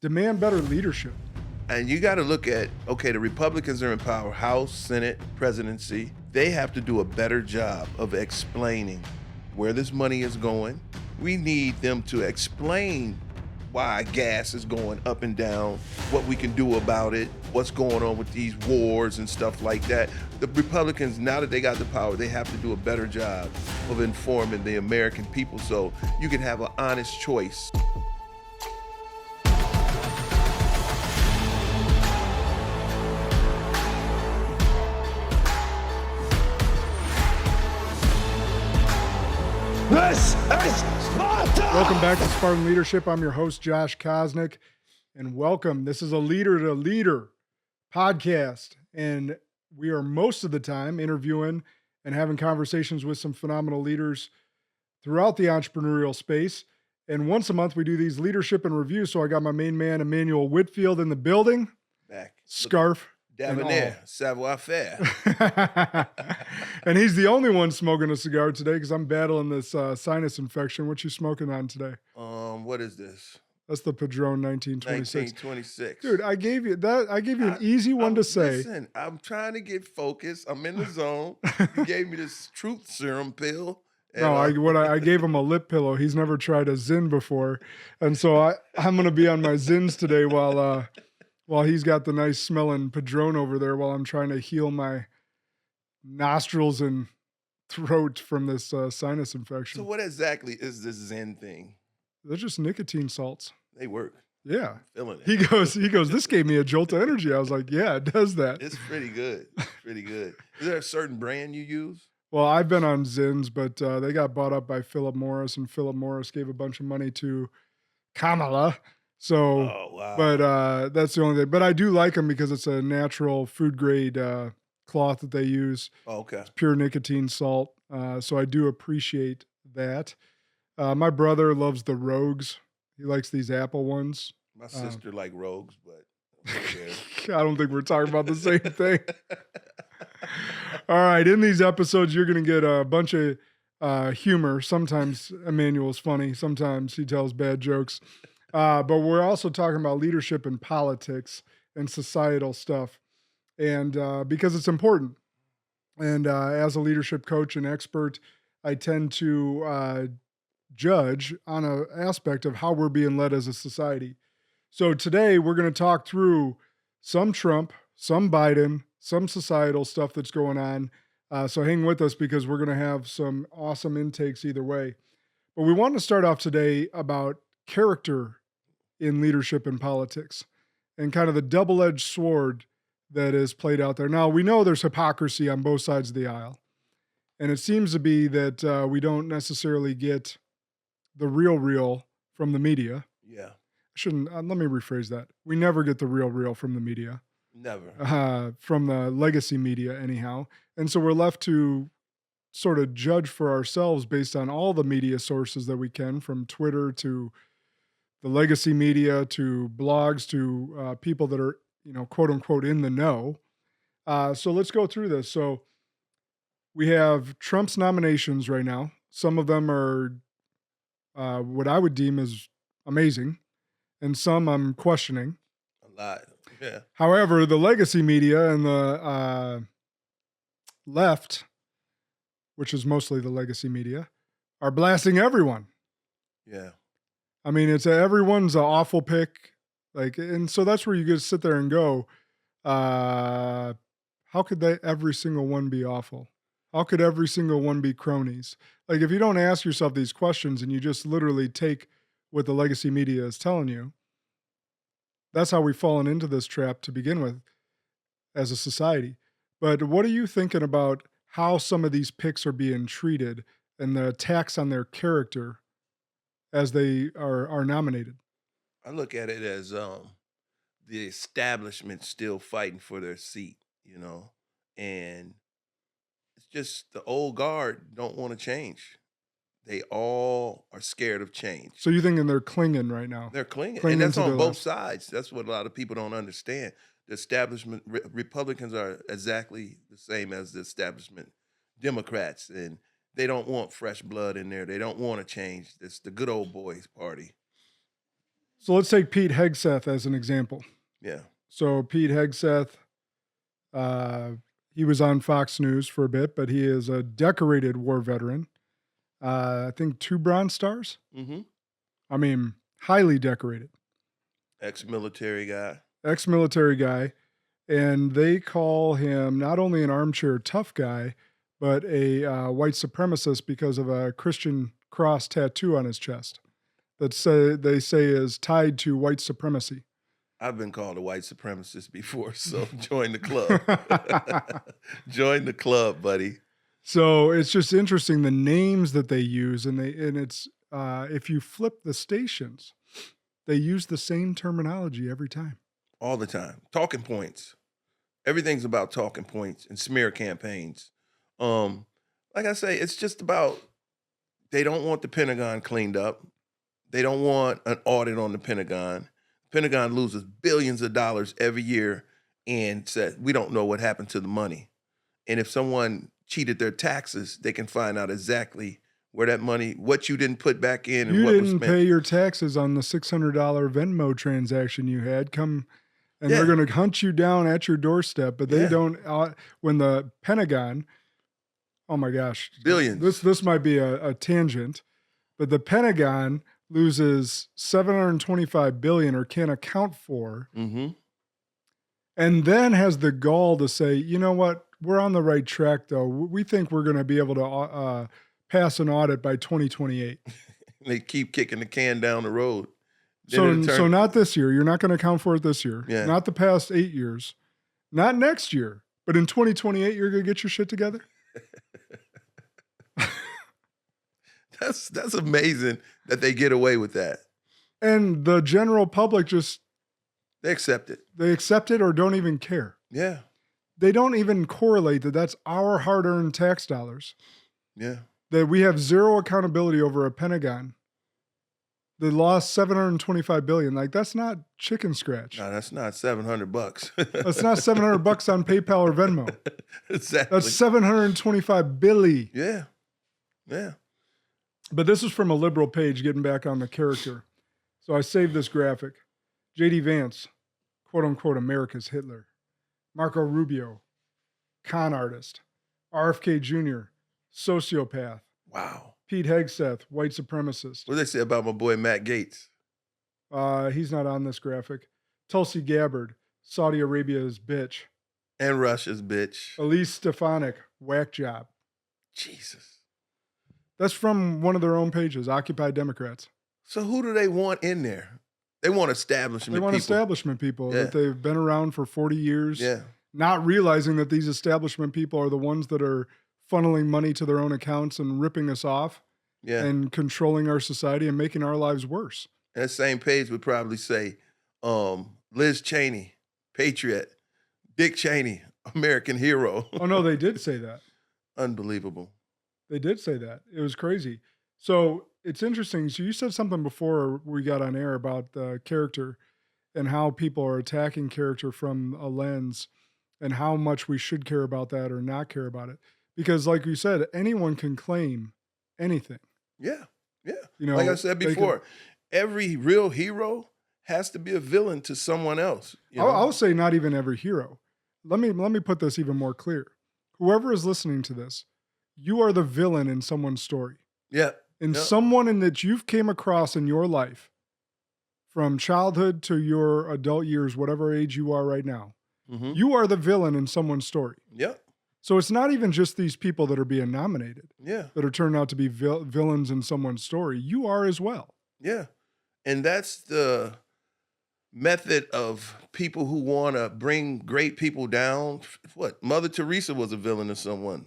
demand better leadership. And you got to look at, okay, the Republicans are in power, House, Senate, presidency. They have to do a better job of explaining where this money is going. We need them to explain why gas is going up and down, what we can do about it, what's going on with these wars and stuff like that. The Republicans, now that they got the power, they have to do a better job of informing the American people so you can have an honest choice. This is Sparta! Welcome back to Spartan Leadership. I'm your host, Josh Kosnick, and welcome. This is a Leader to Leader podcast, and we are most of the time interviewing and having conversations with some phenomenal leaders throughout the entrepreneurial space. And once a month, we do these leadership and reviews. So I got my main man, Emanuel Whitfield, in the building. Back. Scarf. Debonair, savoir faire. And he's the only one smoking a cigar today because I'm battling this sinus infection. What you smoking on today? What is this? That's the Padron 1926. 1926. Dude, I gave you that. I gave you an easy one to say. Listen, I'm trying to get focused. I'm in the zone. You gave me this truth serum pill. And, No, I gave him a lip pillow. He's never tried a Zyn before, and so I'm gonna be on my Zyns today while he's got the nice smelling Padron over there while I'm trying to heal my nostrils and throat from this sinus infection. So what exactly is this Zen thing? They're just nicotine salts. They work. Yeah. I'm feeling it. He goes, this gave me a jolt of energy. I was like, yeah, it does that. It's pretty good. It's pretty good. Is there a certain brand you use? Well, I've been on Zyns, but they got bought up by Philip Morris, and Philip Morris gave a bunch of money to Kamala. So, wow. But that's the only thing. But I do like them because it's a natural food grade cloth that they use. Oh, okay. It's pure nicotine salt. So I do appreciate that. My brother loves the Rogues. He likes these Apple ones. My sister like Rogues, but I don't think we're talking about the same thing. All right. In these episodes, you're going to get a bunch of humor. Sometimes Emanuel's funny. Sometimes he tells bad jokes. But we're also talking about leadership and politics and societal stuff. And because it's important. And as a leadership coach and expert, I tend to judge on an aspect of how we're being led as a society. So today we're going to talk through some Trump, some Biden, some societal stuff that's going on. So hang with us because we're going to have some awesome intakes either way. But we want to start off today about character in leadership and politics and kind of the double-edged sword that is played out there. Now, we know there's hypocrisy on both sides of the aisle. And it seems to be that we don't necessarily get the real from the media. Yeah. Let me rephrase that. We never get the real from the media. Never. From the legacy media anyhow. And so we're left to sort of judge for ourselves based on all the media sources that we can, from Twitter to the legacy media to blogs to people that are, quote unquote, in the know. So let's go through this. So we have Trump's nominations right now. Some of them are what I would deem as amazing, and some I'm questioning. A lot. Yeah. However, the legacy media and the left, which is mostly the legacy media, are blasting everyone. Yeah. I mean, everyone's an awful pick. And so that's where you just sit there and go, how could every single one be awful? How could every single one be cronies? Like, if you don't ask yourself these questions and you just literally take what the legacy media is telling you, that's how we've fallen into this trap to begin with as a society. But what are you thinking about how some of these picks are being treated and the attacks on their character as they are nominated? I look at it as the establishment still fighting for their seat, and it's just the old guard don't want to change. They all are scared of change. So you thinking they're clinging right now? They're clinging and that's on both sides. That's what a lot of people don't understand. The establishment, Republicans are exactly the same as the establishment Democrats, and they don't want fresh blood in there. They don't want to change. It's the good old boys party. So let's take Pete Hegseth as an example. Yeah. So Pete Hegseth, he was on Fox News for a bit, but he is a decorated war veteran. I think 2 Bronze Stars. Mm-hmm. I mean, highly decorated. Ex-military guy. Ex-military guy. And they call him not only an armchair tough guy, but a white supremacist because of a Christian cross tattoo on his chest that they say is tied to white supremacy. I've been called a white supremacist before, so join the club. Join the club, buddy. So it's just interesting the names that they use, and it's if you flip the stations, they use the same terminology every time. All the time. Talking points. Everything's about talking points and smear campaigns. Like I say, it's just about they don't want the Pentagon cleaned up. They don't want an audit on the Pentagon. Pentagon loses billions of dollars every year and says, we don't know what happened to the money. And if someone cheated their taxes, they can find out exactly where that money, what you didn't put back in and you what was didn't spent. pay your taxes on the $600 Venmo transaction you had. And Yeah. they're going to hunt you down at your doorstep, but they Yeah. don't. When the Pentagon, oh my gosh, Billions. This might be a tangent, but the Pentagon loses $725 billion or can't account for, Mm-hmm. and then has the gall to say, you know what, we're on the right track though. We think we're going to be able to pass an audit by 2028. They keep kicking the can down the road. So not this year. You're not going to account for it this year. Yeah. Not the past 8 years. Not next year. But in 2028, you're going to get your shit together? That's amazing that they get away with that. And the general public They accept it. they accept it or don't even care. Yeah. They don't even correlate that that's our hard-earned tax dollars. Yeah. That we have zero accountability over a Pentagon. They lost $725 billion. Like, that's not chicken scratch. No, that's not $700. That's not $700 on PayPal or Venmo. Exactly. That's $725 billion. Yeah. Yeah. But this is from a liberal page, getting back on the character. So I saved this graphic. J.D. Vance, quote unquote, America's Hitler. Marco Rubio, con artist. RFK Jr., sociopath. Wow. Pete Hegseth, white supremacist. What do they say about my boy Matt Gaetz? He's not on this graphic. Tulsi Gabbard, Saudi Arabia's bitch. And Russia's bitch. Elise Stefanik, whack job. Jesus. That's from one of their own pages, Occupy Democrats. So who do they want in there? They want establishment They want people. establishment people Yeah. that they've been around for 40 years. Yeah. Not realizing that these establishment people are the ones that are funneling money to their own accounts and ripping us off Yeah. and controlling our society and making our lives worse. And that same page would probably say, Liz Cheney, patriot. Dick Cheney, American hero. Oh, no, they did say that. Unbelievable. They did say that. It was crazy. So it's interesting. So you said something before we got on air about character and how people are attacking character from a lens and how much we should care about that or not care about it. Because like you said, anyone can claim anything. Yeah. Yeah. You know, like I said they can- before, every real hero has to be a villain to someone else. You know? I'll say not even every hero. Let me put this even more clear. Whoever is listening to this, you are the villain in someone's story. Yeah. In Yep. someone in that you've came across in your life, from childhood to your adult years, whatever age you are right now, Mm-hmm. you are the villain in someone's story. Yep. So it's not even just these people that are being nominated Yeah. that are turned out to be villains in someone's story. You are as well. Yeah. And that's the method of people who want to bring great people down. What? Mother Teresa was a villain to someone.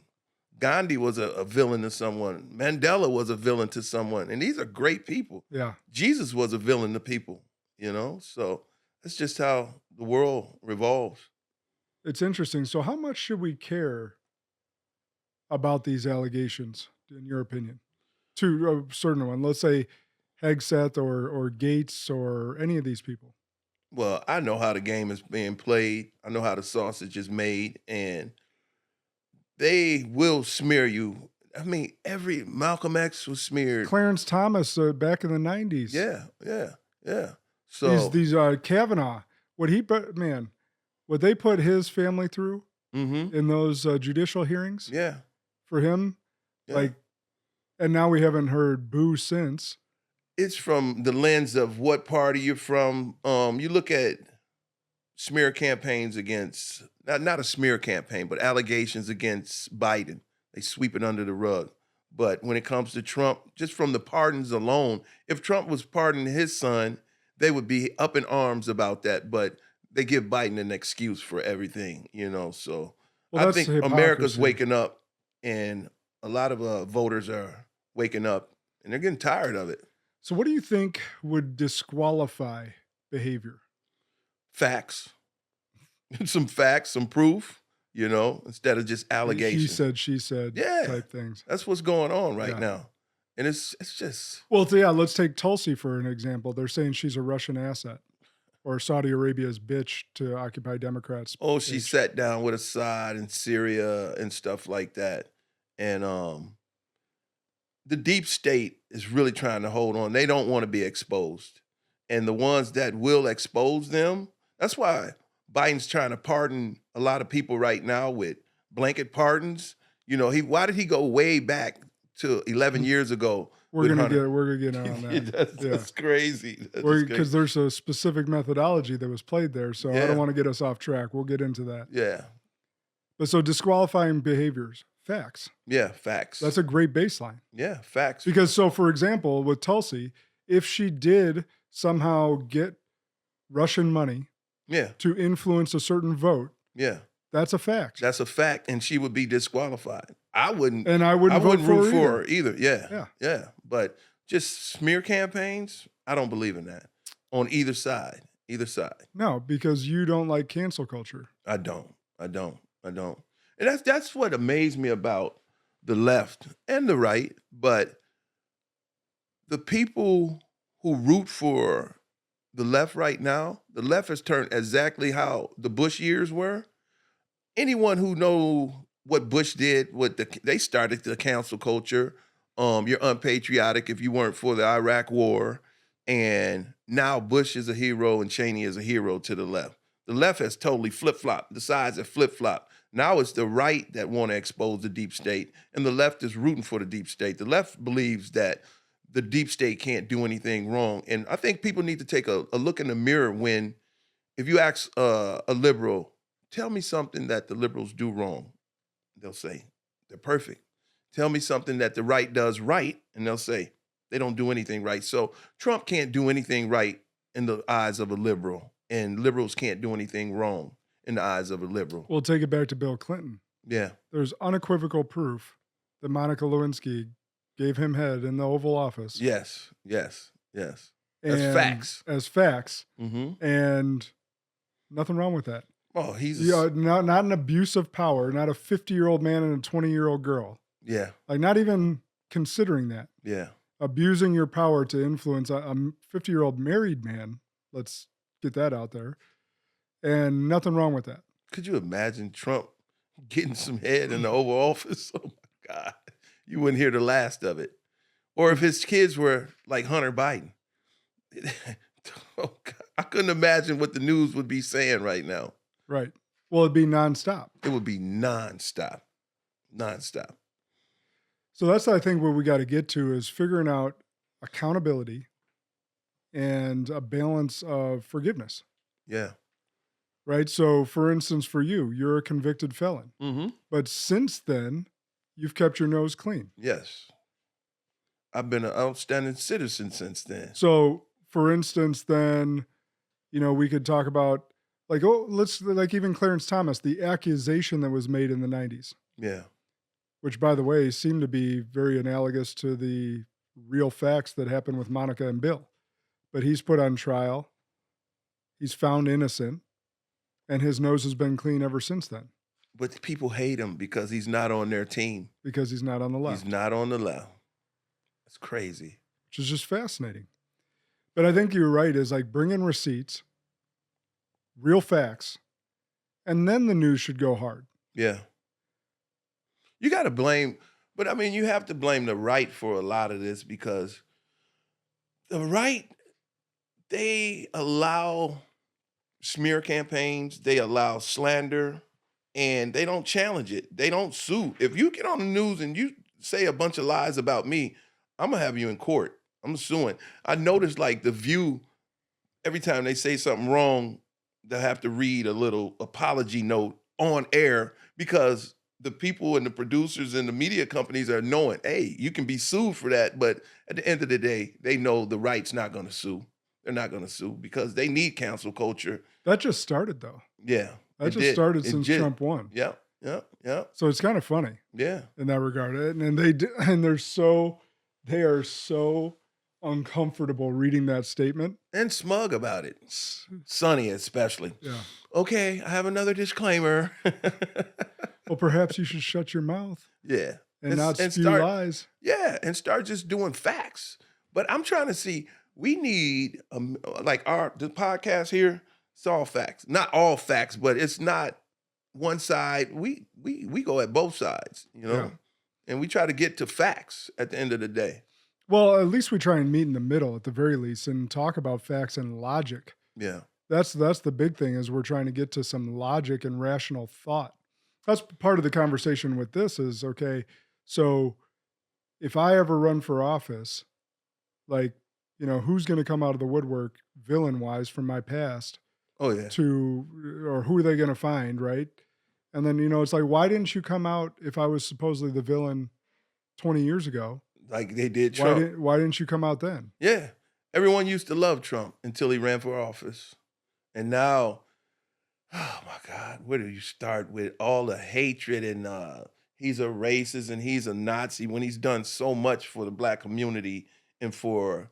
Gandhi was a villain to someone. Mandela was a villain to someone. And these are great people. Yeah. Jesus was a villain to people, you know? So that's just how the world revolves. It's interesting. So how much should we care about these allegations, in your opinion? To a certain one. Let's say Hegseth or Gates or any of these people. Well, I know how the game is being played. I know how the sausage is made, and they will smear you. I mean, every Malcolm X was smeared. Clarence Thomas back in the 90s. Yeah. So these Kavanaugh, what they put his family through in those judicial hearings yeah, for him, yeah. like, and now we haven't heard boo since. It's from the lens of what party you're from. You look at smear campaigns against, not a smear campaign, but allegations against Biden. They sweep it under the rug. But when it comes to Trump, just from the pardons alone, if Trump was pardoning his son, they would be up in arms about that. But they give Biden an excuse for everything, So Well, I that's think hypocrisy. America's waking up, and a lot of voters are waking up, and they're getting tired of it. So what do you think would disqualify behavior? Facts. Some facts, some proof, instead of just allegations. He said, she said Yeah. type things. That's what's going on right Yeah. now. And it's just, Well, yeah, let's take Tulsi for an example. They're saying she's a Russian asset or Saudi Arabia's bitch to Occupy Democrats. she sat down with Assad in Syria and stuff like that. And the deep state is really trying to hold on. They don't want to be exposed. And the ones that will expose them, that's why Biden's trying to pardon a lot of people right now with blanket pardons. Why did he go way back to 11 years ago? We're gonna get on that. That's crazy. Because there's a specific methodology that was played there. So I don't want to get us off track. We'll get into that. Yeah. But so disqualifying behaviors, facts. Yeah, facts. That's a great baseline. Yeah, facts. Because so for example, with Tulsi, if she did somehow get Russian money to influence a certain vote, that's a fact. That's a fact, and she would be disqualified. I wouldn't root for her either. Yeah. But just smear campaigns, I don't believe in that on either side. No, because you don't like cancel culture. I don't. And that's what amazed me about the left and the right. But the people who root for the left right now, the left has turned exactly how the Bush years were. Anyone who knows what Bush did, they started the cancel culture. You're unpatriotic if you weren't for the Iraq War. And now Bush is a hero and Cheney is a hero to the left. The left has totally flip-flopped. The sides have flip-flopped. Now it's the right that want to expose the deep state, and the left is rooting for the deep state. The left believes that the deep state can't do anything wrong. And I think people need to take a look in the mirror if you ask a liberal, tell me something that the liberals do wrong. They'll say, they're perfect. Tell me something that the right does right, and they'll say, they don't do anything right. So Trump can't do anything right in the eyes of a liberal, and liberals can't do anything wrong in the eyes of a liberal. We'll take it back to Bill Clinton. Yeah. There's unequivocal proof that Monica Lewinsky gave him head in the Oval Office. Yes. As facts. Mm-hmm. And nothing wrong with that. Oh, he's not an abuse of power, not a 50-year-old man and a 20-year-old girl. Yeah. Like not even considering that. Yeah. Abusing your power to influence a 50-year-old married man. Let's get that out there. And nothing wrong with that. Could you imagine Trump getting some head in the Oval Office? Oh my God. You wouldn't hear the last of it. Or if his kids were like Hunter Biden. Oh God. I couldn't imagine what the news would be saying right now. Right. Well, it'd be nonstop. It would be nonstop. So that's, I think, what we got to get to is figuring out accountability and a balance of forgiveness. Yeah. Right. So, for instance, for you, you're a convicted felon. Mm-hmm. But since then, you've kept your nose clean. Yes. I've been an outstanding citizen since then. So, for instance, then, we could talk about even Clarence Thomas, the accusation that was made in the 90s. Yeah. Which, by the way, seemed to be very analogous to the real facts that happened with Monica and Bill. But he's put on trial. He's found innocent. And his nose has been clean ever since then. But people hate him because he's not on their team. Because he's not on the left. He's not on the left. It's crazy. Which is just fascinating. But I think you're right, is like bring in receipts, real facts, and then the news should go hard. Yeah. You got to blame, but I mean, you have to blame the right for a lot of this because the right, they allow smear campaigns, they allow slander, and they don't challenge it. They don't sue. If you get on the news and you say a bunch of lies about me, I'm gonna have you in court. I'm suing. I noticed like The View, every time they say something wrong, they'll have to read a little apology note on air because the people and the producers and the media companies are knowing, hey, you can be sued for that. But at the end of the day, they know the right's not going to sue. They're not going to sue because they need cancel culture. That just started, though. Yeah. That just started since Trump won. Yeah. So it's kind of funny. Yeah. In that regard. And they are so uncomfortable reading that statement. And smug about it. Sonny especially. Yeah. Okay, I have another disclaimer. Well, perhaps you should shut your mouth. Yeah. And not spew lies. Yeah, and start just doing facts. But I'm trying to see, we need, like the podcast here, it's all facts. Not all facts, but it's not one side. We go at both sides, you know? Yeah. And we try to get to facts at the end of the day. Well, at least we try and meet in the middle at the very least and talk about facts and logic. Yeah. That's the big thing is we're trying to get to some logic and rational thought. That's part of the conversation with this is, okay, so if I ever run for office, like, you know, who's going to come out of the woodwork villain-wise from my past? Oh, yeah. Or who are they going to find, right? And then, you know, it's like, why didn't you come out if I was supposedly the villain 20 years ago? Like they did Trump. Why didn't you come out then? Yeah. Everyone used to love Trump until he ran for office. And now, oh my God, where do you start with all the hatred and he's a racist and he's a Nazi when he's done so much for the Black community and for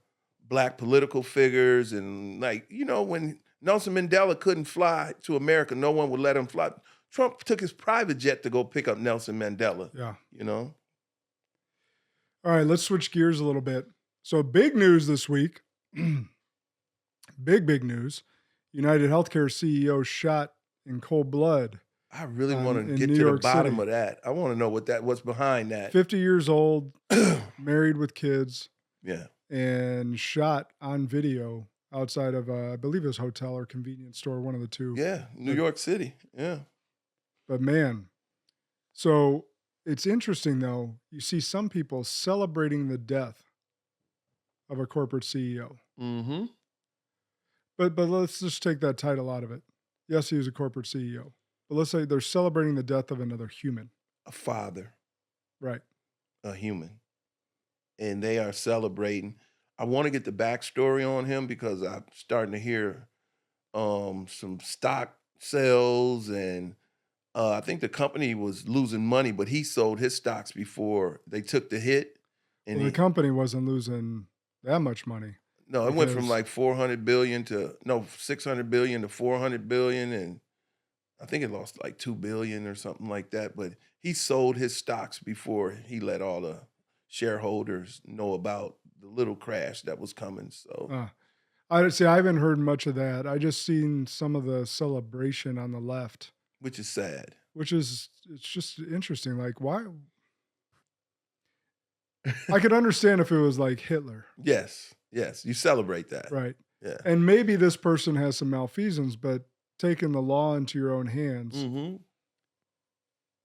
Black political figures. And like, you know, when Nelson Mandela couldn't fly to America, no one would let him fly. Trump took his private jet to go pick up Nelson Mandela. Yeah. You know? All right, let's switch gears a little bit. So big news this week. Big news. United Healthcare CEO shot in cold blood. I really want to get New to York the bottom City. of that. I want to know what's behind that. 50 years old, married with kids. Yeah. And shot on video outside of, I believe it was hotel or convenience store, one of the two. Yeah, New York City. Yeah. But man, so it's interesting though. You see some people celebrating the death of a corporate CEO. Mm-hmm. But let's just take that title out of it. Yes, he was a corporate CEO. But let's say they're celebrating the death of another human. A father. Right. A human. And they are celebrating. I want to get the backstory on him because I'm starting to hear some stock sales and I think the company was losing money, but he sold his stocks before they took the hit. And well, the company wasn't losing that much money. No, it went from like 600 billion to 400 billion. And I think it lost like 2 billion or something like that. But he sold his stocks before he let all the shareholders know about the little crash that was coming. So I haven't heard much of that. I just seen some of the celebration on the left. Which is sad. It's just interesting. Like, why? I could understand if it was like Hitler. Yes. You celebrate that. Right. Yeah. And maybe this person has some malfeasance, but taking the law into your own hands. Mm-hmm.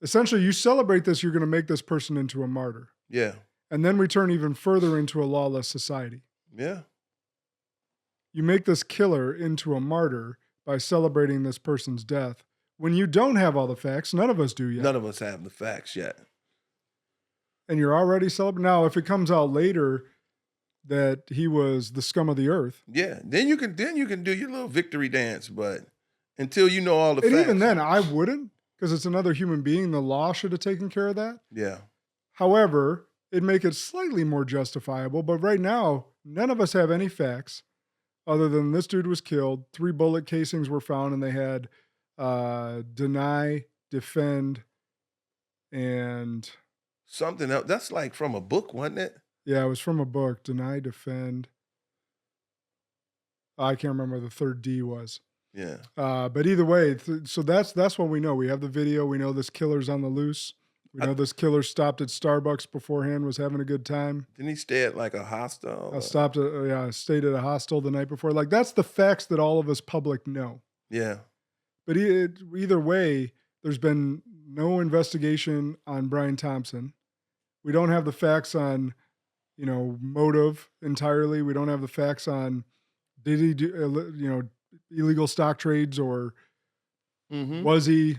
Essentially, you celebrate this, you're going to make this person into a martyr. Yeah. And then we turn even further into a lawless society. Yeah. You make this killer into a martyr by celebrating this person's death. When you don't have all the facts, none of us do yet. None of us have the facts yet. And you're already celebrating. Now, if it comes out later that he was the scum of the earth. Yeah. Then you can do your little victory dance, but until you know all the facts. And even then, I wouldn't, because it's another human being. The law should have taken care of that. Yeah. However, it'd make it slightly more justifiable. But right now, none of us have any facts other than this dude was killed. 3 bullet casings were found, and they had deny, defend, and something else. That's like from a book, wasn't it? Yeah, it was from a book. Deny, defend. I can't remember what the third D was. Yeah. But either way, so that's what we know. We have the video. We know this killer's on the loose. We know this killer stopped at Starbucks beforehand, was having a good time. Didn't he stay at like a hostel? Stayed at a hostel the night before. Like, that's the facts that all of us public know. Yeah. But either way, there's been no investigation on Brian Thompson. We don't have the facts on, motive entirely. We don't have the facts on, did he do, illegal stock trades, or was he,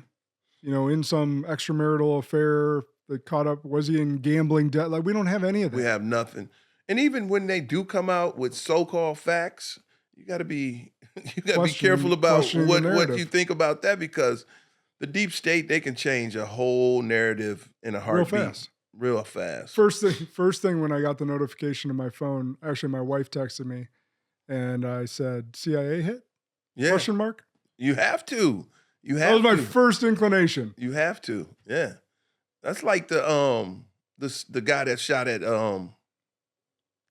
in some extramarital affair that caught up? Was he in gambling debt? Like, we don't have any of that. We have nothing. And even when they do come out with so-called facts, you got to be careful about what you think about that, because the deep state, they can change a whole narrative in a heartbeat. Real fast. First thing when I got the notification on my phone, actually my wife texted me, and I said, CIA hit? Yeah. Question mark? You have to. That was my first inclination. You have to. Yeah. That's like the guy that shot at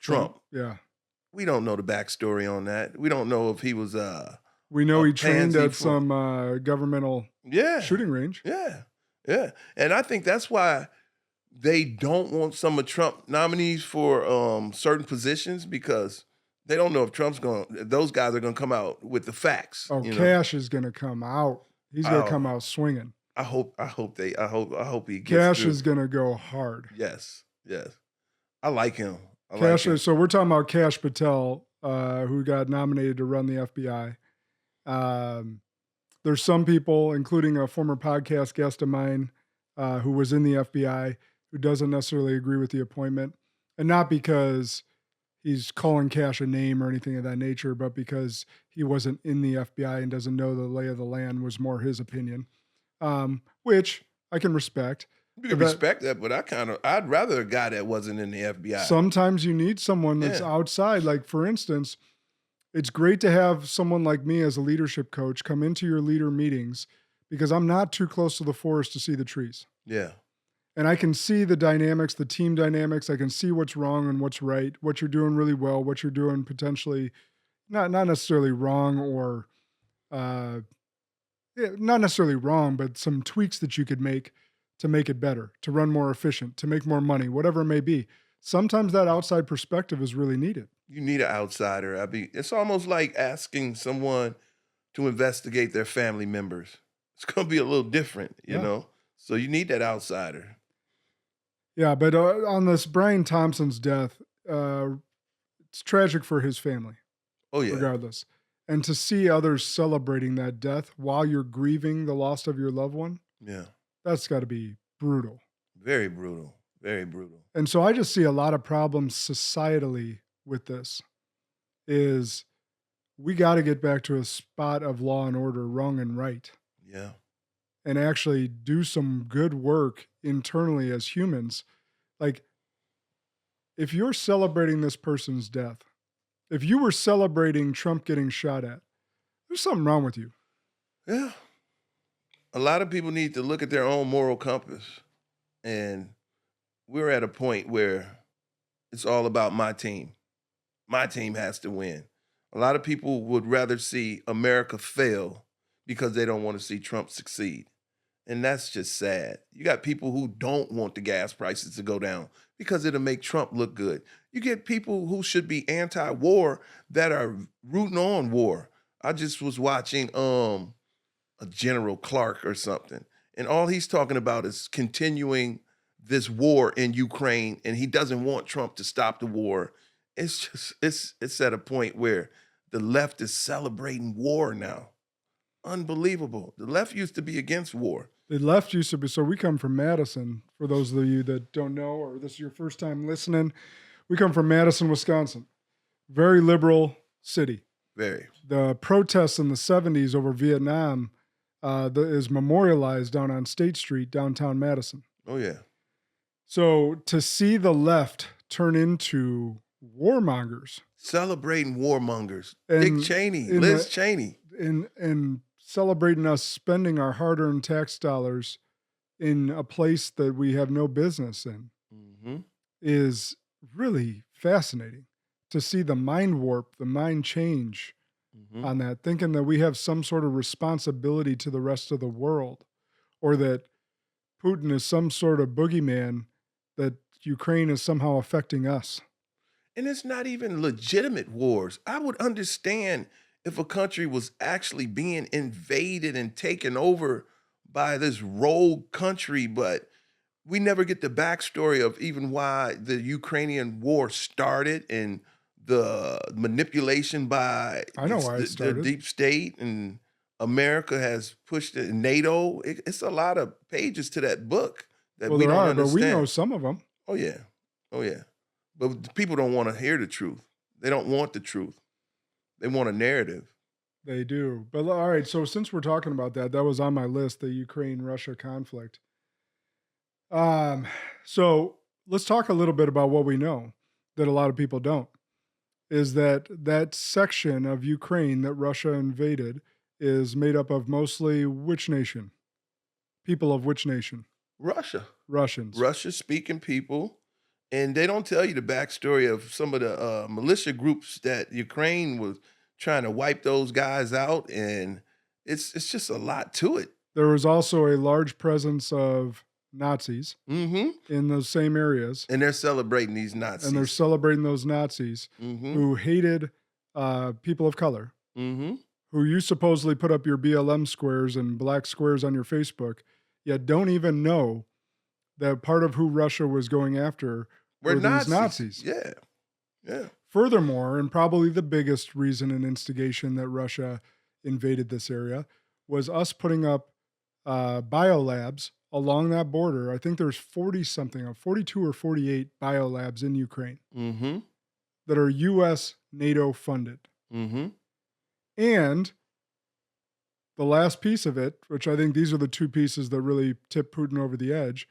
Trump. Yeah. We don't know the backstory on that. We don't know if he was we know he trained at some governmental shooting range. Yeah. Yeah. And I think that's why they don't want some of Trump nominees for certain positions, because they don't know if those guys are going to come out with the facts. Oh, Cash is going to come out. He's going to come out swinging. I hope he gets Cash through. is going to go hard. Yes. I like him. So we're talking about Kash Patel, who got nominated to run the FBI. There's some people, including a former podcast guest of mine, who was in the FBI, who doesn't necessarily agree with the appointment. And not because he's calling Cash a name or anything of that nature, but because he wasn't in the FBI and doesn't know the lay of the land, was more his opinion, which I can respect. You can respect that, but I'd rather a guy that wasn't in the FBI. Sometimes you need someone that's outside. Like, for instance, it's great to have someone like me as a leadership coach come into your leader meetings, because I'm not too close to the forest to see the trees. Yeah. And I can see the dynamics, the team dynamics. I can see what's wrong and what's right, what you're doing really well, what you're doing potentially not necessarily wrong, or not necessarily wrong, but some tweaks that you could make to make it better, to run more efficient, to make more money, whatever it may be. Sometimes that outside perspective is really needed. You need an outsider. It's almost like asking someone to investigate their family members. It's going to be a little different, you know? So you need that outsider. Yeah, but on this Brian Thompson's death, it's tragic for his family. Oh, yeah. Regardless. And to see others celebrating that death while you're grieving the loss of your loved one, that's got to be brutal. Very brutal. Very brutal. And so I just see a lot of problems societally with this. Is we got to get back to a spot of law and order, wrong and right. Yeah. And actually do some good work internally as humans. Like, if you're celebrating this person's death, if you were celebrating Trump getting shot at, there's something wrong with you. Yeah. A lot of people need to look at their own moral compass. And we're at a point where it's all about my team. My team has to win. A lot of people would rather see America fail because they don't want to see Trump succeed. And that's just sad. You got people who don't want the gas prices to go down because it'll make Trump look good. You get people who should be anti-war that are rooting on war. I just was watching a General Clark or something, and all he's talking about is continuing this war in Ukraine, and he doesn't want Trump to stop the war. It's just, it's at a point where the left is celebrating war now. Unbelievable. The left used to be against war. The left used to be, so we come from Madison, for those of you that don't know, or this is your first time listening. We come from Madison, Wisconsin. Very liberal city. Very. The protests in the 70s over Vietnam is memorialized down on State Street, downtown Madison. Oh, yeah. So to see the left turn into warmongers. Celebrating warmongers. Dick Cheney, Liz Cheney. And celebrating us spending our hard-earned tax dollars in a place that we have no business in is really fascinating to see the mind warp, the mind change on that, thinking that we have some sort of responsibility to the rest of the world, or that Putin is some sort of boogeyman, that Ukraine is somehow affecting us. And it's not even legitimate wars. I would understand if a country was actually being invaded and taken over by this rogue country, but we never get the backstory of even why the Ukrainian war started and the manipulation by I know why it the started. deep state, and America has pushed it. NATO. It's a lot of pages to that book that Well, we there don't are, but understand. we know some of them. Oh yeah, oh yeah. But people don't want to hear the truth. They don't want the truth. They want a narrative. They do. But all right, so since we're talking about that, that was on my list, the Ukraine-Russia conflict. So let's talk a little bit about what we know that a lot of people don't, is that section of Ukraine that Russia invaded is made up of mostly which nation? People of which nation? Russia. Russians. Russia-speaking people. And they don't tell you the backstory of some of the militia groups that Ukraine was trying to wipe those guys out. And it's just a lot to it. There was also a large presence of Nazis Mm-hmm. in those same areas. And they're celebrating these Nazis. And they're celebrating those Nazis mm-hmm. who hated people of color, Mm-hmm. who you supposedly put up your BLM squares and black squares on your Facebook, yet don't even know that part of who Russia was going after were these Nazis. Yeah. Yeah. Furthermore, and probably the biggest reason and instigation that Russia invaded this area was us putting up biolabs along that border. I think there's 40-something, 42 or 48 biolabs in Ukraine Mm-hmm. that are U.S. NATO funded. Mm-hmm. And the last piece of it, which I think these are the two pieces that really tipped Putin over the edge,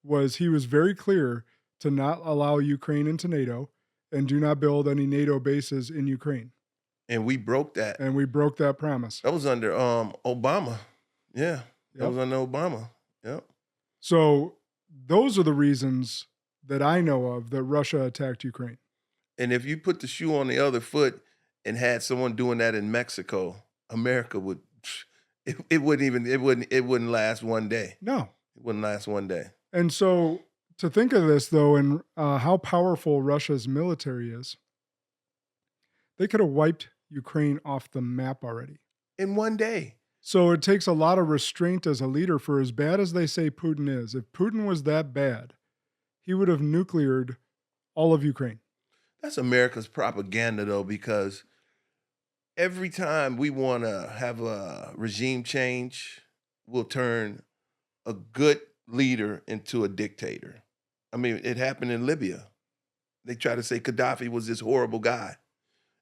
was he was very clear to not allow Ukraine into NATO and do not build any NATO bases in Ukraine. And we broke that. And we broke that promise. That was under Obama. Yeah. That Yep. was under Obama. Yep. So those are the reasons that I know of that Russia attacked Ukraine. And if you put the shoe on the other foot and had someone doing that in Mexico, America would it wouldn't last one day. No. It wouldn't last one day. And so to think of this, though, and how powerful Russia's military is, they could have wiped Ukraine off the map already. In one day. So it takes a lot of restraint as a leader. For as bad as they say Putin is, if Putin was that bad, he would have nucleared all of Ukraine. That's America's propaganda, though, because every time we want to have a regime change, we'll turn a good leader into a dictator. I mean, it happened in Libya. They try to say Gaddafi was this horrible guy.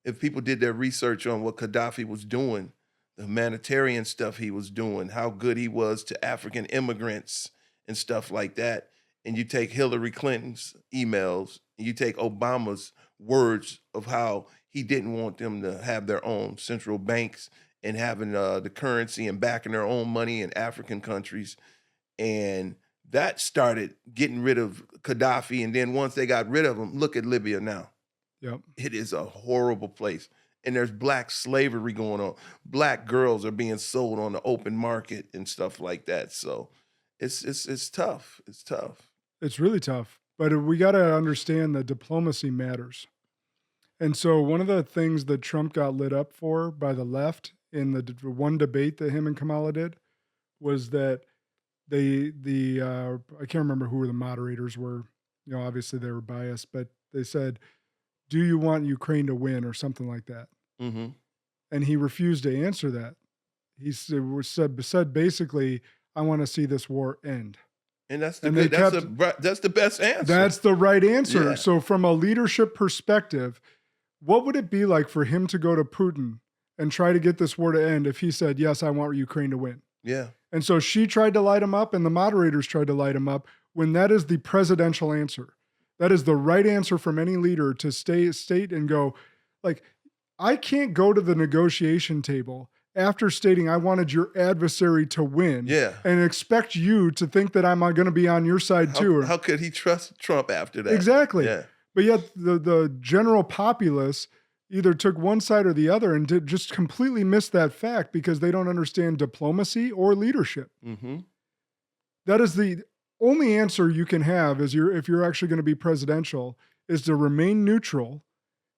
If people did their research on what Gaddafi was doing, the humanitarian stuff he was doing, how good he was to African immigrants and stuff like that, and you take Hillary Clinton's emails, and you take Obama's words of how he didn't want them to have their own central banks and having the currency and backing their own money in African countries. And that started getting rid of Gaddafi. And then once they got rid of him, look at Libya now. Yep. It is a horrible place. And there's black slavery going on. Black girls are being sold on the open market and stuff like that. So it's tough. It's tough. It's really tough. But we got to understand that diplomacy matters. And so one of the things that Trump got lit up for by the left in the one debate that him and Kamala did was that I can't remember who the moderators were. You know, obviously they were biased, but they said, "Do you want Ukraine to win?" or something like that. Mm-hmm. And he refused to answer that. He said basically, "I want to see this war end." And that's And the they that's the best answer. That's the right answer. Yeah. So from a leadership perspective, what would it be like for him to go to Putin and try to get this war to end if he said, "Yes, I want Ukraine to win"? Yeah. And so she tried to light him up and the moderators tried to light him up when that is the presidential answer. That is the right answer from any leader to state and go, like, I can't go to the negotiation table after stating I wanted your adversary to win, Yeah. and expect you to think that I'm going to be on your side too. How could he trust Trump after that? Exactly. Yeah. But yet the general populace either took one side or the other and just completely missed that fact because they don't understand diplomacy or leadership. Mm-hmm. That is the only answer you can have is if you're actually going to be presidential is to remain neutral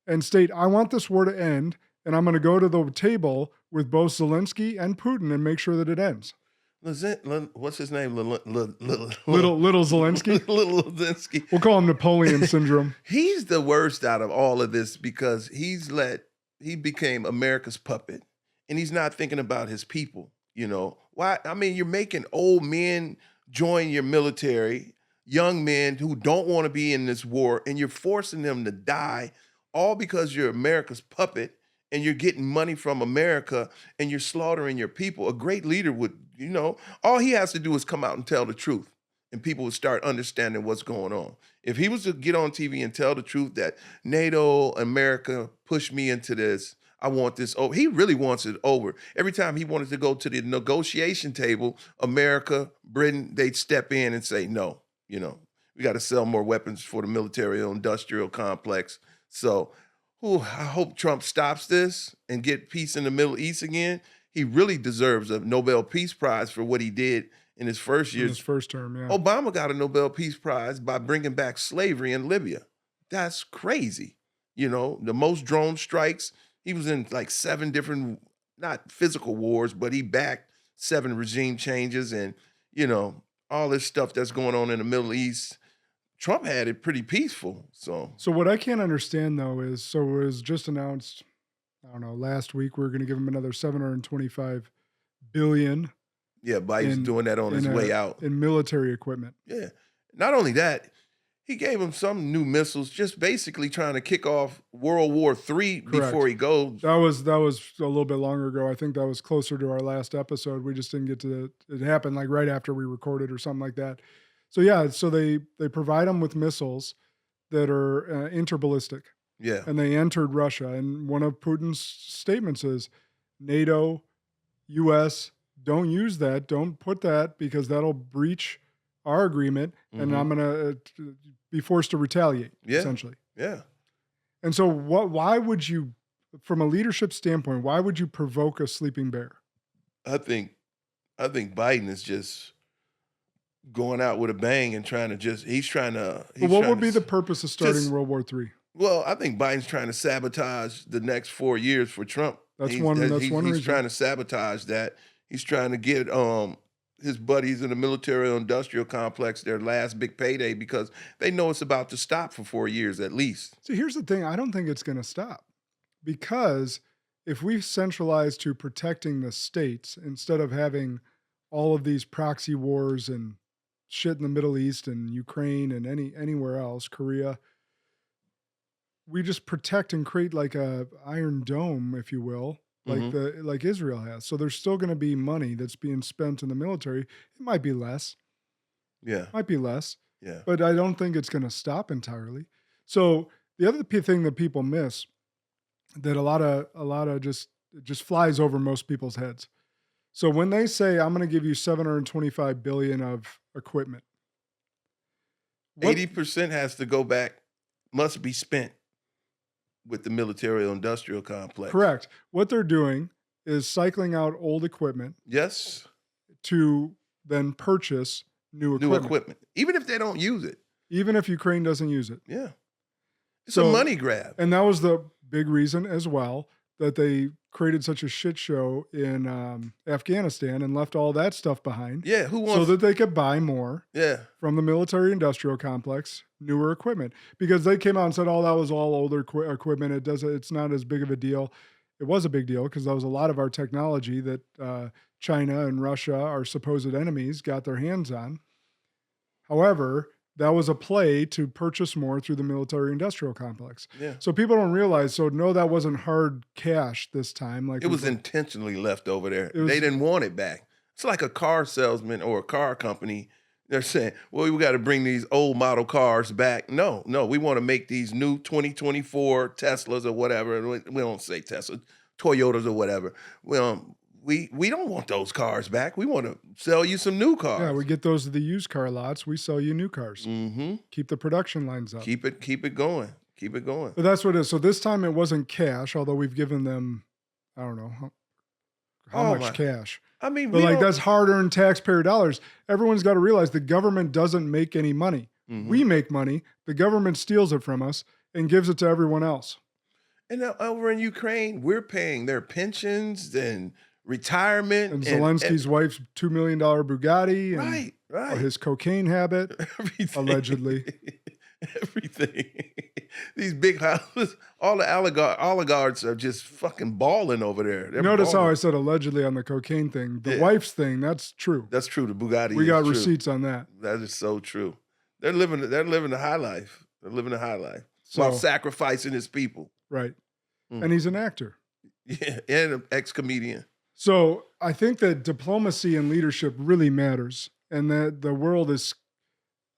and state, I want this war to end, and I'm going to go to the table with both Zelensky and Putin and make sure that it ends. What's his name? Little Zelensky. Little Zelensky. We'll call him Napoleon syndrome. He's the worst out of all of this because he became America's puppet, and he's not thinking about his people. You know why? I mean, you're making old men join your military, young men who don't want to be in this war, and you're forcing them to die, all because you're America's puppet and you're getting money from America and you're slaughtering your people. A great leader would, all he has to do is come out and tell the truth, and people would start understanding what's going on. If he was to get on TV and tell the truth that NATO, America pushed me into this, I want this over. He really wants it over. Every time he wanted to go to the negotiation table, America, Britain, they'd step in and say, no, we got to sell more weapons for the military-industrial complex. So I hope Trump stops this and get peace in the Middle East again. He really deserves a Nobel Peace Prize for what he did in his first year. In his first term, yeah. Obama got a Nobel Peace Prize by bringing back slavery in Libya. That's crazy. The most drone strikes. He was in like 7 different, not physical wars, but he backed 7 regime changes and, all this stuff that's going on in the Middle East. Trump had it pretty peaceful. So what I can't understand, though, is it was just announced, I don't know, last week we're going to give him another $725 billion. Yeah, Biden's doing that on his way out. In military equipment. Yeah. Not only that, he gave him some new missiles, just basically trying to kick off World War III before he goes. That was a little bit longer ago. I think that was closer to our last episode. We just didn't get to it happened like right after we recorded or something like that. So yeah, so they provide them with missiles that are interballistic. Yeah. And they entered Russia. And one of Putin's statements is, NATO, U.S., don't use that. Don't put that because that'll breach our agreement, and I'm going to be forced to retaliate, essentially. Yeah. And so why would you, from a leadership standpoint, why would you provoke a sleeping bear? I think Biden is just going out with a bang and what would be the purpose of starting World War III? Well, I think Biden's trying to sabotage the next 4 years for Trump. That's one reason. He's trying to sabotage that. He's trying to get his buddies in the military-industrial complex their last big payday because they know it's about to stop for 4 years at least. So here's the thing. I don't think it's going to stop because if we centralize to protecting the states instead of having all of these proxy wars and shit in the Middle East and Ukraine and anywhere else, Korea, we just protect and create like a Iron Dome, if you will, like Israel has. So there's still going to be money that's being spent in the military. It might be less. Yeah. Might be less. Yeah. But I don't think it's going to stop entirely. So the other thing that people miss that a lot of just flies over most people's heads. So when they say, I'm going to give you $725 billion of equipment, 80% has to go back, must be spent with the military-industrial complex. Correct. What they're doing is cycling out old equipment. Yes. To then purchase new equipment. Even if they don't use it. Even if Ukraine doesn't use it. Yeah. It's a money grab. And that was the big reason as well that they created such a shit show in Afghanistan and left all that stuff behind. Yeah, so that they could buy more from the military-industrial complex, newer equipment. Because they came out and said, that was all older equipment. It's not as big of a deal. It was a big deal because that was a lot of our technology that China and Russia, our supposed enemies, got their hands on. However, that was a play to purchase more through the military-industrial complex. Yeah. So people don't realize. So no, that wasn't hard cash this time. Like it was intentionally left over there. They didn't want it back. It's like a car salesman or a car company. They're saying, well, we got to bring these old model cars back. No, we want to make these new 2024 Teslas or whatever. We don't say Tesla, Toyotas or whatever. We don't want those cars back. We want to sell you some new cars. Yeah, we get those to the used car lots. We sell you new cars. Mm-hmm. Keep the production lines up. Keep it going. Keep it going. But that's what it is. So this time it wasn't cash, although we've given them, I don't know, how Oh, much my. cash. I mean, But like that's hard-earned taxpayer dollars. Everyone's got to realize the government doesn't make any money. We make money. The government steals it from us and gives it to everyone else. And now over in Ukraine, we're paying their pensions and retirement. And Zelensky's wife's $2 million Bugatti. And right. his cocaine habit, Everything. allegedly. Everything. These big houses, all the oligarchs are just fucking balling over there. They're Notice balling. how I said allegedly on the cocaine thing. The Yeah. wife's thing, that's true. That's true. The Bugatti. We got is true. receipts on that. That is so true. They're living the high life. They're living the high life So, while sacrificing his people. right. Mm. And he's an actor. Yeah, and an ex-comedian. So I think that diplomacy and leadership really matters, and that the world is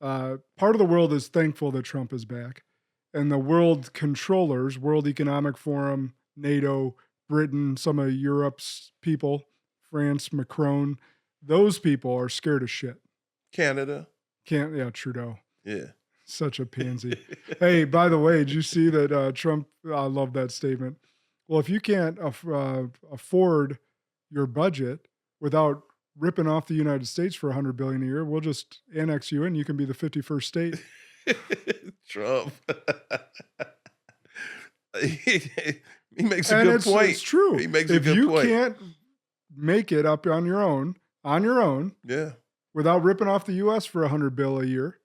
part of the world is thankful that Trump is back, and the world controllers, World Economic Forum, NATO, Britain, some of Europe's people, France, Macron, those people are scared of shit. Canada. Trudeau. Yeah. Such a pansy. Hey, by the way, did you see that Trump? I love that statement. Well, if you can't afford your budget without ripping off the United States for $100 billion a year, we'll just annex you in. You can be the 51st state. Trump. He makes a good point. It's true. He makes if a good you point. can't make it up on your own, Yeah. without ripping off the U.S. for $100 billion a year,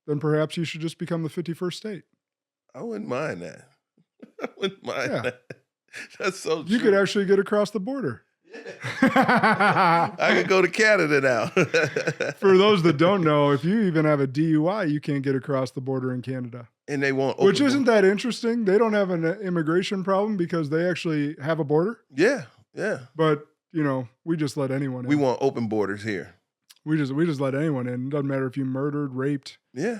then perhaps you should just become the 51st state. I wouldn't mind that. I wouldn't mind that. That's so true. You could actually get across the border. I could go to Canada now. For those that don't know, if you even have a DUI, you can't get across the border in Canada. And they won't. Which isn't that interesting. They don't have an immigration problem because they actually have a border. Yeah. But, we just let anyone in. We want open borders here. We just let anyone in. It doesn't matter if you murdered, raped. Yeah.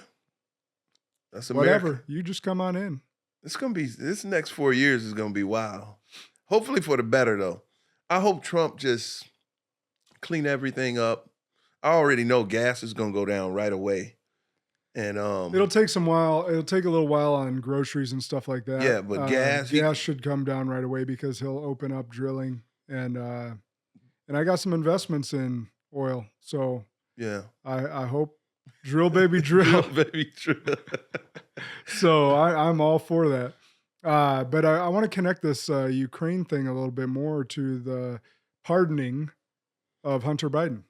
That's America. Whatever. You just come on in. This next 4 years is gonna be wild. Hopefully for the better though. I hope Trump just clean everything up. I already know gas is gonna go down right away. And It'll take a little while on groceries and stuff like that. Yeah, but gas should come down right away because he'll open up drilling and I got some investments in oil. So yeah. I hope drill baby drill. Drill baby drill. So I'm all for that. But I want to connect this Ukraine thing a little bit more to the pardoning of Hunter Biden.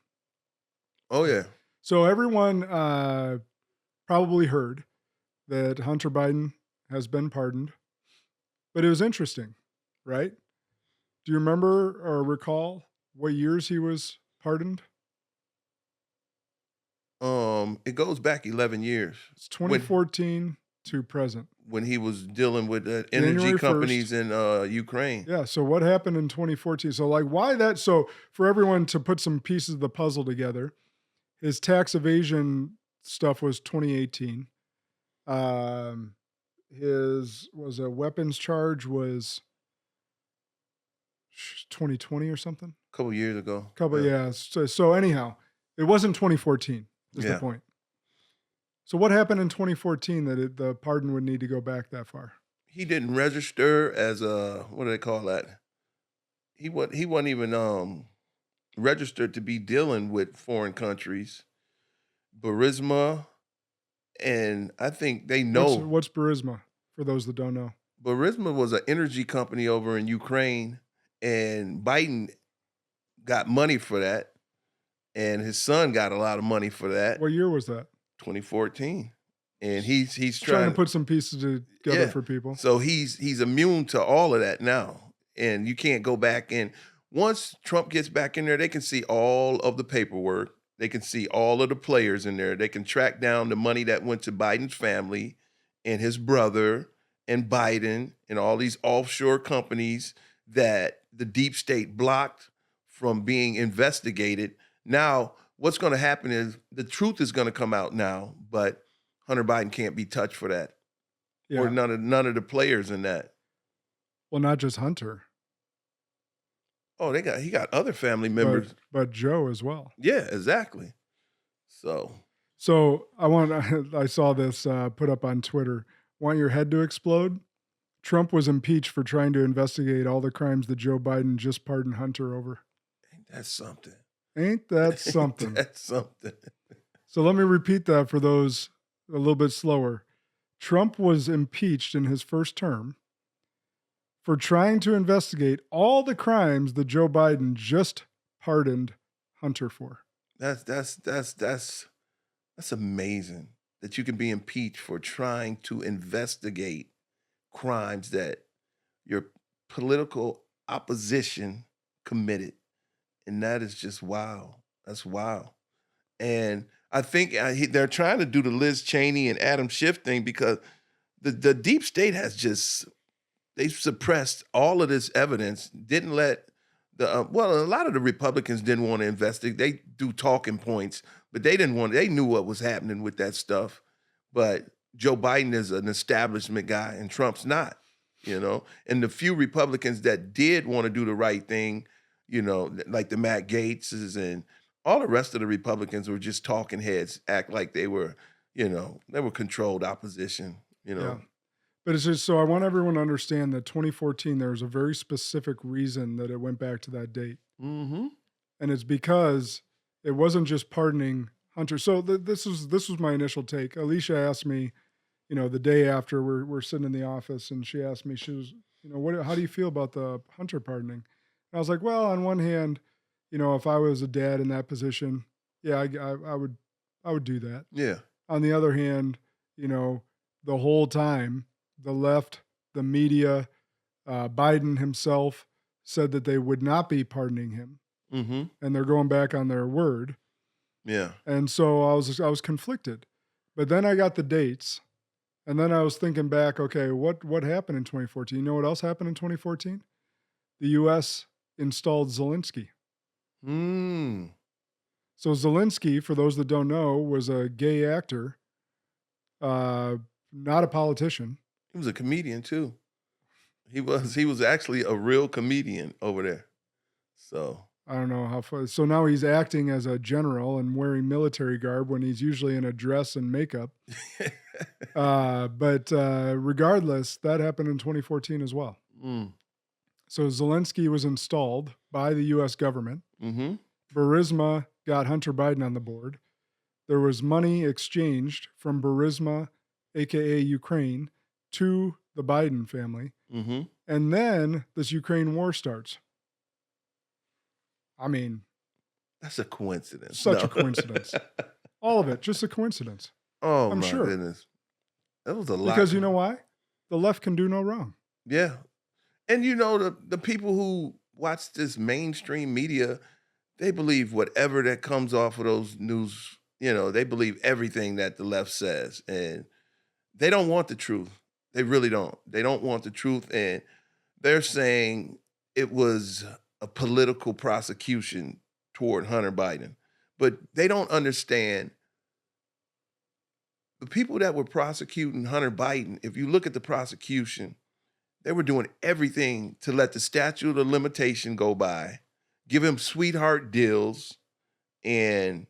Oh, yeah. So everyone probably heard that Hunter Biden has been pardoned. But it was interesting, right? Do you remember or recall what years he was pardoned? It goes back 11 years. It's 2014 to present. When he was dealing with energy January companies in Ukraine. Yeah. So what happened in 2014? So why that? So for everyone to put some pieces of the puzzle together, his tax evasion stuff was 2018. His weapons charge was 2020 or something. A couple years ago. Yeah. So anyhow, it wasn't 2014 is the point. So what happened in 2014 that the pardon would need to go back that far? He didn't register as what do they call that? He wasn't even registered to be dealing with foreign countries. Burisma, and I think they know. What's Burisma, for those that don't know? Burisma was an energy company over in Ukraine, and Biden got money for that, and his son got a lot of money for that. What year was that? 2014. And he's trying to put some pieces together for people. So he's immune to all of that now. And you can't go back in. Once Trump gets back in there, they can see all of the paperwork. They can see all of the players in there. They can track down the money that went to Biden's family and his brother and Biden and all these offshore companies that the deep state blocked from being investigated. Now, what's going to happen is the truth is going to come out now, but Hunter Biden can't be touched for that. Yeah. Or none of the players in that. Well, not just Hunter. Oh, he got other family members. But Joe as well. Yeah, exactly. So I saw this put up on Twitter. Want your head to explode? Trump was impeached for trying to investigate all the crimes that Joe Biden just pardoned Hunter over. Ain't that something? Ain't that something? That's something. So let me repeat that for those a little bit slower. Trump was impeached in his first term for trying to investigate all the crimes that Joe Biden just pardoned Hunter for. That's amazing that you can be impeached for trying to investigate crimes that your political opposition committed. And that is just wow. That's wow. And I think they're trying to do the Liz Cheney and Adam Schiff thing because the deep state has they suppressed all of this evidence, didn't let a lot of the Republicans didn't want to investigate. They do talking points, but they knew what was happening with that stuff. But Joe Biden is an establishment guy and Trump's not, and the few Republicans that did want to do the right thing, like the Matt Gaetzes and all the rest of the Republicans were just talking heads, act like they were controlled opposition, Yeah. But it's just, so I want everyone to understand that 2014, there was a very specific reason that it went back to that date. Mm-hmm. And it's because it wasn't just pardoning Hunter. So this was my initial take. Alicia asked me, the day after we're sitting in the office, and she asked me, she was, how do you feel about the Hunter pardoning? And I was like, well, on one hand, if I was a dad in that position, yeah, I would do that. Yeah. On the other hand, the whole time, the left, the media, Biden himself said that they would not be pardoning him. Mm-hmm. And they're going back on their word. Yeah. And so I was conflicted. But then I got the dates. And then I was thinking back, okay, what happened in 2014? You know what else happened in 2014? The U.S. installed Zelensky. So Zelensky, for those that don't know, was a gay actor, not a politician. He was a comedian too. He was actually a real comedian over there. So I don't know how far. So now he's acting as a general and wearing military garb when he's usually in a dress and makeup. But regardless, that happened in 2014 as well. So Zelensky was installed by the U.S. government. Mm-hmm. Burisma got Hunter Biden on the board. There was money exchanged from Burisma, a.k.a. Ukraine, to the Biden family. Mm-hmm. And then this Ukraine war starts. I mean, that's a coincidence. Such a coincidence. All of it, just a coincidence. Oh, I'm my sure. goodness. That was a lot. Because you know why? The left can do no wrong. Yeah. And the people who watch this mainstream media, they believe whatever that comes off of those news, they believe everything that the left says. And they don't want the truth. They really don't. They don't want the truth. And they're saying it was a political prosecution toward Hunter Biden. But they don't understand the people that were prosecuting Hunter Biden. If you look at the prosecution, they were doing everything to let the statute of limitation go by, give him sweetheart deals, and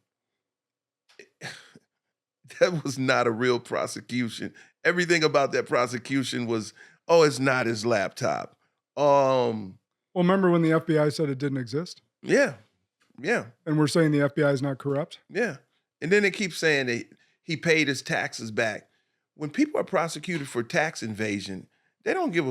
that was not a real prosecution. Everything about that prosecution was, it's not his laptop. Well, remember when the FBI said it didn't exist? Yeah. And we're saying the FBI is not corrupt? Yeah. And then they keep saying that he paid his taxes back. When people are prosecuted for tax evasion, they don't give